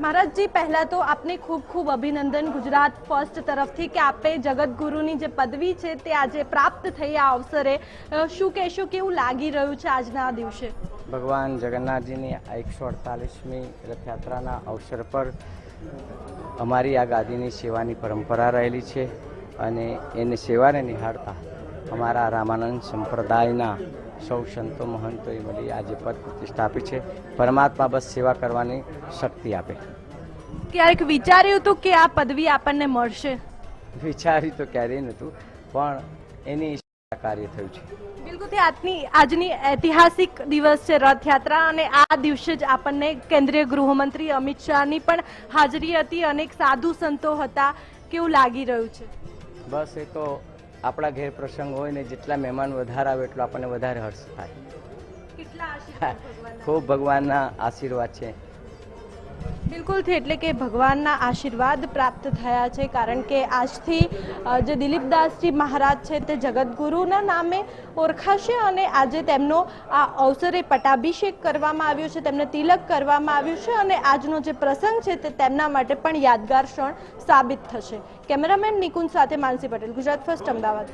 महाराज जी, पहला तो आपने खूब खूब अभिनंदन गुजरात फर्स्ट तरफ थी कि आपे जगतगुरुनी जे पदवी छे ते आजे प्राप्त थई। आ अवसरे शुं कहेशो, केवुं लागी रह्युं छे आजना आ दिवसे? भगवान जगन्नाथजीनी 148મી रथयात्राना अवसर पर अमारी आ गादीनी सेवानी परंपरा रहेली छे अने एनी सेवाने निहाळता अमारा रामानंद संप्रदायना सौ संतो महंतोए मळी आज पद प्रतिष्ठा आपी छे। परमात्मा बस सेवा करवानी शक्ति आपे। क्यारेक विचार्युं हतुं के आ पदवी आपणने मळशे? विचार्युं तो क्यारेय नहोतुं, पण एनी कार्य थयुं छे। बिल्कुल, आजनी ऐतिहासिक दिवस है रथयात्रा अने आ दिवसे ज आपणने केंद्रीय गृहमंत्री अमित शाहनी पण हाजरी हती, अनेक साधु संतो हता। केवुं लागी रह्युं छे? बस ए तो आपड़ा घेर प्रसंग होय ने जेटला मेहमान वधारे आवे एटलो आपणे वधारे हर्ष थाय। કેટલા આશીર્વાદ ભગવાનના? खूब भगवानना आशीर्वाद छे। बिल्कुल थी, एटले के भगवानना आशीर्वाद प्राप्त थया छे, कारण के आजथी जे दिलीपदासजी महाराज छे ते जगतगुरुना नामे ओळखाशे अने आजे तेमनो आ अवसरे पट्टाभिषेक करवामां आव्यो छे, तेમને तिलक करवामां आव्युं छे अने आजनो जे प्रसंग छे ते तेमना माटे पण यादगार क्षण साबित थशे। केमेरामेन निकुंज साथे मानसी पटेल, गुजरात फर्स्ट, अमदावाद।